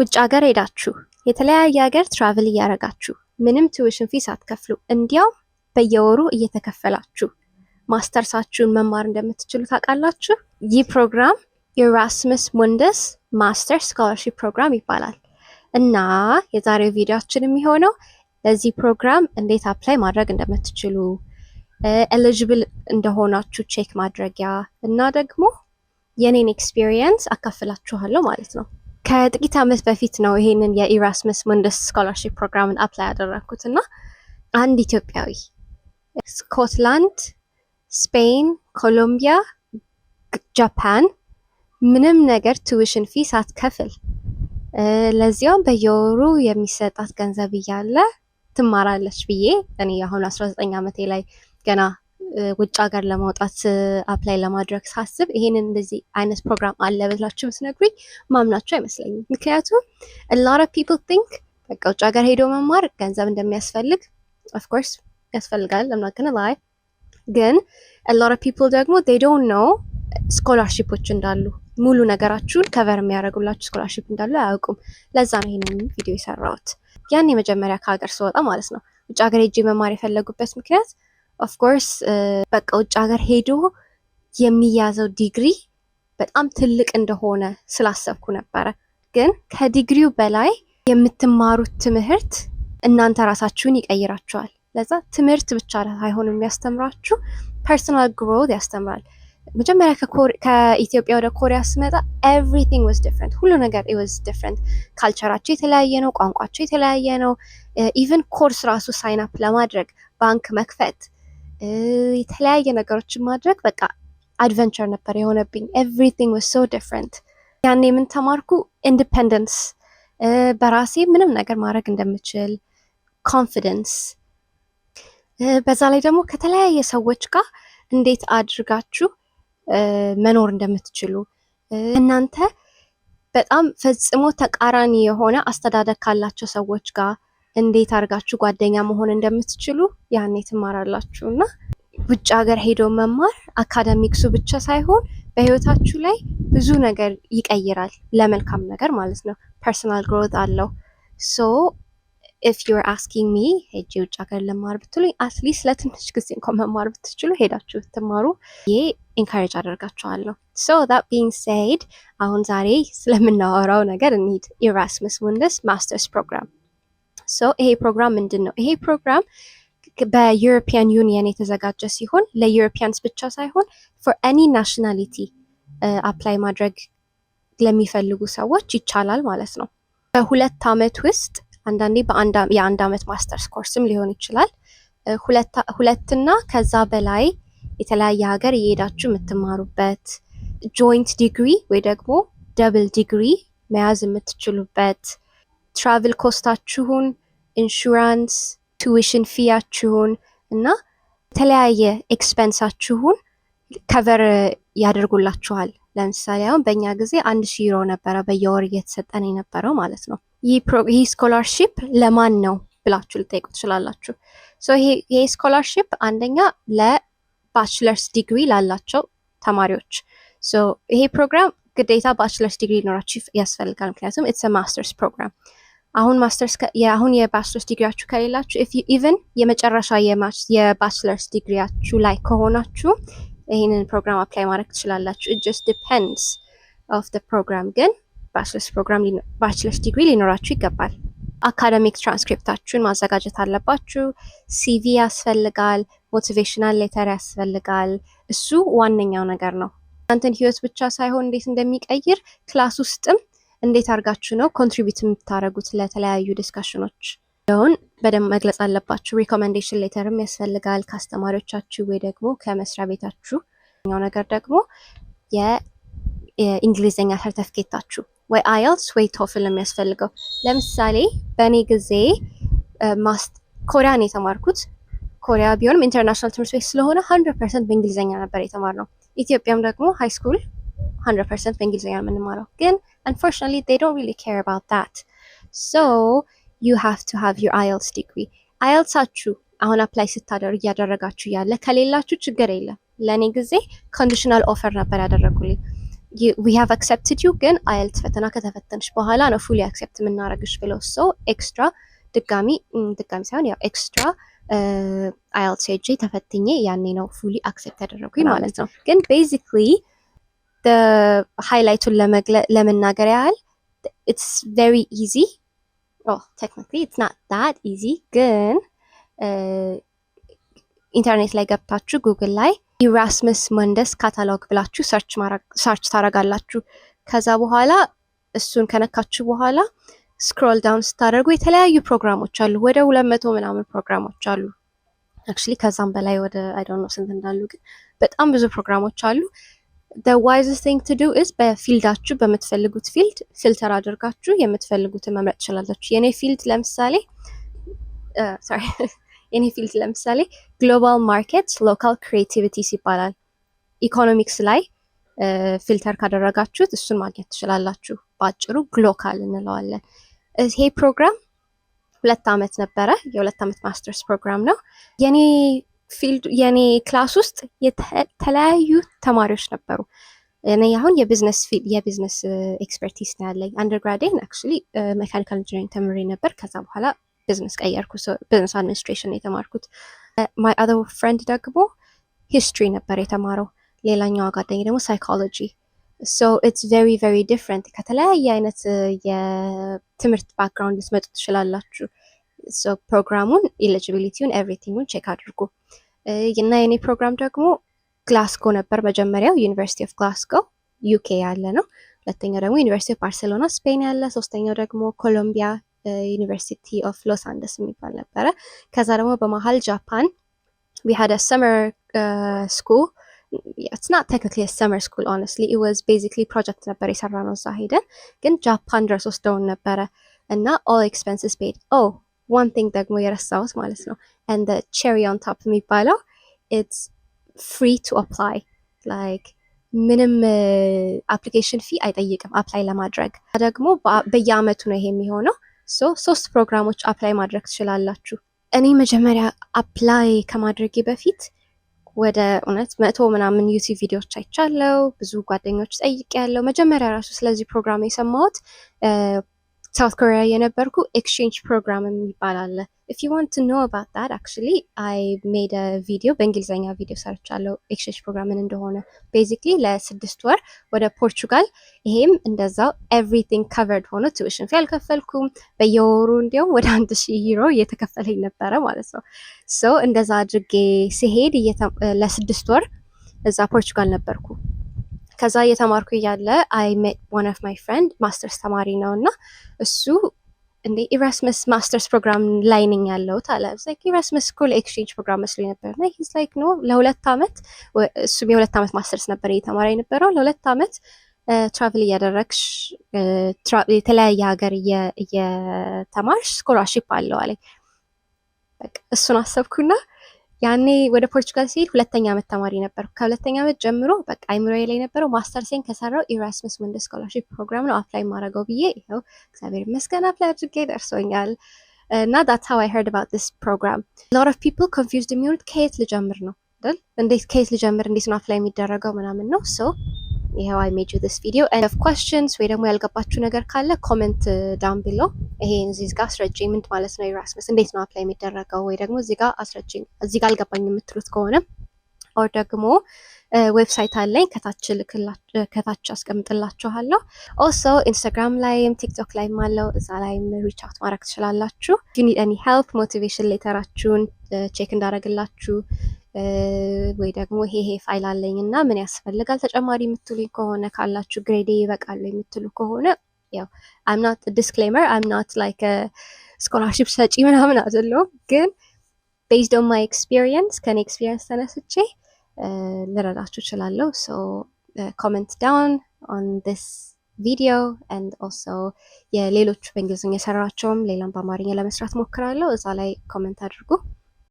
ውጭ ሀገር ሄዳችሁ የተለያየ ሀገር ትራቭል እያደረጋችሁ ምንም ቱዊሽን ፊስ አትከፍሉ፣ እንዲያውም በየወሩ እየተከፈላችሁ ማስተርሳችሁን መማር እንደምትችሉ ታውቃላችሁ? ይህ ፕሮግራም የኢራስመስ ሙንደስ ማስተር ስኮላርሺፕ ፕሮግራም ይባላል እና የዛሬው ቪዲዮአችን የሚሆነው ለዚህ ፕሮግራም እንዴት አፕላይ ማድረግ እንደምትችሉ ኤሊጂብል እንደሆናችሁ ቼክ ማድረጊያ እና ደግሞ የኔን ኤክስፒሪየንስ አካፍላችኋለሁ ማለት ነው። ከጥቂት ዓመት በፊት ነው ይሄንን የኢራስመስ ሙንደስ ስኮላርሺፕ ፕሮግራምን አፕላይ ያደረኩት እና አንድ ኢትዮጵያዊ ስኮትላንድ፣ ስፔን፣ ኮሎምቢያ፣ ጃፓን ምንም ነገር ቱዊሽን ፊ ሳትከፍል ለዚያም በየወሩ የሚሰጣት ገንዘብ እያለ ትማራለች ብዬ እኔ አሁን 19 ዓመቴ ላይ ገና ውጭ ሀገር ለማውጣት አፕላይ ለማድረግ ሳስብ ይሄንን እንደዚህ አይነት ፕሮግራም አለ ብላችሁ ብትነግሩኝ ማምናችሁ አይመስለኝም። ምክንያቱም a lot of people think በቃ ውጭ ሀገር ሄዶ መማር ገንዘብ እንደሚያስፈልግ of course ያስፈልጋል፣ I'm not gonna lie። ግን a lot of people ደግሞ they don't know ስኮላርሺፖች እንዳሉ፣ ሙሉ ነገራችሁን ከቨር የሚያደርጉላችሁ ስኮላርሺፕ እንዳሉ አያውቁም። ለዛ ነው ይሄንን ቪዲዮ የሰራሁት። ያን የመጀመሪያ ከሀገር ስወጣ ማለት ነው ውጭ ሀገር ሄጄ መማር የፈለጉበት ምክንያት ኦፍ ኮርስ በቃ ውጭ ሀገር ሄዶ የሚያዘው ዲግሪ በጣም ትልቅ እንደሆነ ስላሰብኩ ነበረ። ግን ከዲግሪው በላይ የምትማሩት ትምህርት እናንተ ራሳችሁን ይቀይራችኋል። ለዛ ትምህርት ብቻ ሳይሆን የሚያስተምራችሁ ፐርሰናል ግሮት ያስተምራል። መጀመሪያ ከኢትዮጵያ ወደ ኮሪያ ስመጣ ኤቭሪቲንግ ዋዝ ዲፍረንት። ሁሉ ነገር ዋዝ ዲፍረንት። ካልቸራቸው የተለያየ ነው፣ ቋንቋቸው የተለያየ ነው። ኢቨን ኮርስ ራሱ ሳይን አፕ ለማድረግ ባንክ መክፈት የተለያየ ነገሮችን ማድረግ በቃ አድቨንቸር ነበር የሆነብኝ። ኤቭሪቲንግ ዋዝ ሶ ዲፍረንት። ያኔ ምን ተማርኩ? ኢንዲፔንደንስ፣ በራሴ ምንም ነገር ማድረግ እንደምችል ኮንፊደንስ። በዛ ላይ ደግሞ ከተለያየ ሰዎች ጋር እንዴት አድርጋችሁ መኖር እንደምትችሉ፣ እናንተ በጣም ፈጽሞ ተቃራኒ የሆነ አስተዳደግ ካላቸው ሰዎች ጋር እንዴት አድርጋችሁ ጓደኛ መሆን እንደምትችሉ ያኔ ትማራላችሁ። እና ውጭ ሀገር ሄዶ መማር አካዳሚክሱ ብቻ ሳይሆን በህይወታችሁ ላይ ብዙ ነገር ይቀይራል፣ ለመልካም ነገር ማለት ነው። ፐርሰናል ግሮት አለው። ሶ if you're asking me ሄጄ ውጭ ሀገር ለማር ብትሉኝ አትሊስት ለትንሽ ጊዜ እንኳን መማር ብትችሉ ሄዳችሁ ብትማሩ ይሄ ኢንካሬጅ አደርጋችኋለሁ። so that being said አሁን ዛሬ ስለምናወራው ነገር እንሂድ። ኢራስመስ ሙንደስ ማስተርስ ፕሮግራም። so ይሄ ፕሮግራም ምንድን ነው? ይሄ ፕሮግራም በዩሮፒያን ዩኒየን የተዘጋጀ ሲሆን ለዩሮፒያንስ ብቻ ሳይሆን for any nationality አፕላይ ማድረግ ለሚፈልጉ ሰዎች ይቻላል ማለት ነው። በሁለት ዓመት ውስጥ አንዳንዴ የአንድ ዓመት ማስተርስ ኮርስም ሊሆን ይችላል። ሁለትና ከዛ በላይ የተለያየ ሀገር እየሄዳችሁ የምትማሩበት ጆይንት ዲግሪ ወይ ደግሞ ደብል ዲግሪ መያዝ የምትችሉበት፣ ትራቭል ኮስታችሁን፣ ኢንሹራንስ፣ ቱዊሽን ፊያችሁን እና የተለያየ ኤክስፐንሳችሁን ከቨር ያደርጉላችኋል። ለምሳሌ አሁን በእኛ ጊዜ 1000 ዩሮ ነበረ በየወር እየተሰጠን የነበረው ማለት ነው። ይህ ስኮላርሺፕ ለማን ነው ብላችሁ ልጠይቁ ትችላላችሁ። ይሄ ስኮላርሺፕ አንደኛ ለባችለርስ ዲግሪ ላላቸው ተማሪዎች። ይሄ ፕሮግራም ግዴታ ባችለርስ ዲግሪ ሊኖራችሁ ያስፈልጋል፣ ምክንያቱም ኢትስ ማስተርስ ፕሮግራም። አሁን የባችለርስ ዲግሪያችሁ ከሌላችሁ ኢቨን የመጨረሻ የባችለርስ ዲግሪያችሁ ላይ ከሆናችሁ ይህንን ፕሮግራም አፕላይ ማድረግ ትችላላችሁ። it just depends of the program። ግን ባችለርስ ዲግሪ ሊኖራችሁ ይገባል። አካዳሚክ ትራንስክሪፕታችሁን ማዘጋጀት አለባችሁ። ሲቪ ያስፈልጋል፣ ሞቲቬሽናል ሌተር ያስፈልጋል። እሱ ዋነኛው ነገር ነው። እናንተን ህይወት ብቻ ሳይሆን እንዴት እንደሚቀይር ክላስ ውስጥም እንዴት አድርጋችሁ ነው ኮንትሪቢዩት የምታደርጉት ለተለያዩ ዲስካሽኖች ሆን በደንብ መግለጽ አለባችሁ። ሪኮሜንዴሽን ሌተርም ያስፈልጋል ከአስተማሪዎቻችሁ ወይ ደግሞ ከመስሪያ ቤታችሁ። ኛው ነገር ደግሞ የእንግሊዝኛ ሰርተፊኬታችሁ ወይ አይልስ ወይ ቶፍል የሚያስፈልገው። ለምሳሌ በእኔ ጊዜ ኮሪያን የተማርኩት ኮሪያ ቢሆንም ኢንተርናሽናል ትምህርት ቤት ስለሆነ 100% በእንግሊዝኛ ነበር የተማርነው። ኢትዮጵያም ደግሞ ሃይ ስኩል 100% በእንግሊዝኛ የምንማረው። ግን unfortunately they don't really care about that. So you have to have your IELTS degree። አይልሳችሁ አሁን አፕላይ እያደረጋችሁ ያለ ከሌላችሁ ችግር የለም። ለእኔ ጊዜ ኮንዲሽናል ኦፈር ነበር ያደረጉልኝ። we have accepted you ግን አይልት ፈተና ከተፈተንሽ በኋላ ነው ፉሊ አክሴፕት የምናደርግሽ ብለው ኤክስትራ ድጋሚ ሳይሆን ያው ኤክስትራ አይልትስ ሄጄ ተፈትኜ ያኔ ነው ፉሊ አክሴፕት ያደረጉኝ ማለት ነው። ግን ቤዚክሊ ሃይላይቱን ለመናገር ያህል ኢትስ ቬሪ ኢዚ ቴክኒካሊ ኢትስ ናት ዳት ኢዚ ግን ኢንተርኔት ላይ ገብታችሁ ጉግል ላይ ኢራስመስ መንደስ ካታሎግ ብላችሁ ሰርች ታረጋላችሁ። ከዛ በኋላ እሱን ከነካችሁ በኋላ ስክሮል ዳውን ስታደርጉ የተለያዩ ፕሮግራሞች አሉ። ወደ 200 ምናምን ፕሮግራሞች አሉ። አክቹሊ ከዛም በላይ ወደ አይ ዶንት ኖ ስንት እንዳሉ ግን በጣም ብዙ ፕሮግራሞች አሉ። the wisest thing to do is በፊልዳችሁ በምትፈልጉት ፊልድ ፊልተር አድርጋችሁ የምትፈልጉትን መምረጥ ትችላላችሁ። የኔ ፊልድ ለምሳሌ ግሎባል ማርኬትስ ሎካል ክሪኤቲቪቲስ ይባላል። ኢኮኖሚክስ ላይ ፊልተር ካደረጋችሁት እሱን ማግኘት ትችላላችሁ። በአጭሩ ግሎካል እንለዋለን። ይሄ ፕሮግራም 2 ዓመት ነበረ። የ2 ዓመት ማስተርስ ፕሮግራም ነው። የኔ ክላስ ውስጥ የተለያዩ ተማሪዎች ነበሩ። እኔ አሁን የቢዝነስ ኤክስፐርቲስ ነው ያለኝ። አንደርግራዴን አክቹሊ ሜካኒካል ኢንጂነሪንግ ተምሬ ነበር። ከዛ በኋላ ቢዝነስ ቀየርኩ። ቢዝነስ አድሚኒስትሬሽን የተማርኩት። ማይ አዘር ፍሬንድ ደግሞ ሂስትሪ ነበር የተማረው። ሌላኛዋ ጓደኛ ደግሞ ሳይኮሎጂ። ሶ ኢትስ ቬሪ ቬሪ ዲፍረንት። ከተለያየ አይነት የትምህርት ባክግራውንድ ልትመጡ ትችላላችሁ። ሶ ፕሮግራሙን ኤሊጂቢሊቲውን ኤቭሪቲንጉን ቼክ አድርጉ። እና የኔ ፕሮግራም ደግሞ ግላስጎ ነበር መጀመሪያው፣ ዩኒቨርሲቲ ኦፍ ግላስጎ ዩኬ ያለ ነው። ሁለተኛው ደግሞ ዩኒቨርሲቲ ኦፍ ባርሴሎና ስፔን ያለ፣ ሶስተኛው ደግሞ ኮሎምቢያ ዩኒቨርሲቲ ኦፍ ሎስ አንደስ የሚባል ነበረ። ከዛ ደግሞ በመሀል ጃፓን we had a summer school. It's not technically a summer school honestly, it was basically project ነበር የሰራነው እዛ ሄደን፣ ግን ጃፓን ድረስ ወስደውን ነበረ እና all expenses paid. one thing ደግሞ የረሳሁት ማለት ነው and the cherry on top የሚባለው it's free to apply, like ምንም አፕሊኬሽን ፊ አይጠይቅም አፕላይ ለማድረግ። ደግሞ በየአመቱ ነው ይሄ የሚሆነው። ሶ 3 ፕሮግራሞች አፕላይ ማድረግ ትችላላችሁ። እኔ መጀመሪያ አፕላይ ከማድረጌ በፊት ወደ 100 ምናምን ዩቲዩብ ቪዲዮዎች አይቻለው፣ ብዙ ጓደኞች ጠይቄያለሁ። መጀመሪያ ራሱ ስለዚህ ፕሮግራም የሰማሁት ሳውት ኮሪያ የነበርኩ ኤክስቼንጅ ፕሮግራም የሚባል አለ። if you want to know about that actually I made a video በእንግሊዝኛ ቪዲዮ ሰርቻለሁ ኤክስቼንጅ ፕሮግራም ምን እንደሆነ። ቤዚክሊ ለ6 ወር ወደ ፖርቹጋል፣ ይሄም እንደዛው ኤቭሪቲንግ ከቨርድ ሆኖ ቱዊሽን ፊ አልከፈልኩም። በየወሩ እንዲያውም ወደ 1000 ዩሮ እየተከፈለኝ ነበረ ማለት ነው። ሶ እንደዛ አድርጌ ሲሄድ ለ6 ወር እዛ ፖርቹጋል ነበርኩ። ከዛ እየተማርኩ እያለ I met one of my friend ማስተርስ ተማሪ ነው እና እሱ እንዴ ኢራስመስ ማስተርስ ፕሮግራም ላይ ነኝ ያለሁት አለ። like ኢራስመስ ስኩል ኤክስቼንጅ ፕሮግራም መስሎኝ ነበር። እና he's like no ለ2 ዓመት እሱም የ2 ዓመት ማስተርስ ነበር እየተማረ የነበረው። ለ2 ዓመት ትራቭል እያደረግሽ የተለያየ ሀገር እየተማርሽ ስኮላርሺፕ አለው አለኝ። በቃ እሱን አሰብኩና ያኔ ወደ ፖርቹጋል ሲሄድ 2ኛ ዓመት ተማሪ ነበር። ከ2ኛ ዓመት ጀምሮ በቃ አይምሮዬ ላይ ነበረው ማስተርሴን ከሰራው ኢራስመስ መንደስ ስኮላርሺፕ ፕሮግራም ነው አፕላይ ማድረገው ብዬ ይኸው እግዚአብሔር ይመስገን አፕላይ አድርጌ ደርሶኛል። እና that's how I heard about this program. a lot of people confused የሚሆኑት ከየት ልጀምር ነው አይደል? ከየት ልጀምር፣ እንዴት ነው አፕላይ የሚደረገው ምናምን ነው። ሶ ይሄው I made you this video and of questions ወይ ደግሞ ያልገባችሁ ነገር ካለ ኮሜንት ዳውን ቢሎ። ይሄ እዚህ ጋር አስረጅኝ ምን ማለት ነው ኢራስመስ እንዴት ነው አፕላይ የሚደረገው፣ ወይ ደግሞ እዚህ ጋር አስረጅኝ እዚህ ጋር አልገባኝ የምትሉት ከሆነ ኦር ደግሞ ዌብሳይት አለኝ ከታች አስቀምጥላችኋለሁ። ኦልሶ ኢንስታግራም ላይም ቲክቶክ ላይም አለው፣ እዛ ላይም ሪች አውት ማድረግ ትችላላችሁ። you need any help ሞቲቬሽን ሌተራችሁን ቼክ እንዳደረግላችሁ ወይ ደግሞ ይሄ ፋይል አለኝ እና ምን ያስፈልጋል ተጨማሪ የምትሉኝ ከሆነ ካላችሁ ግሬዴ ይበቃል የምትሉ ከሆነ ያው I'm not a disclaimer, I'm not like a scholarship ሰጪ ምናምን አይደለሁም፣ ግን based on my experience ከኔ ኤክስፒሪየንስ ተነስቼ ልረዳችሁ እችላለሁ። so comment down on this video and also የሌሎች በእንግሊዝኛ የሰራቸውም ሌላም በአማርኛ ለመስራት ሞክራለሁ። እዛ ላይ ኮሜንት አድርጉ።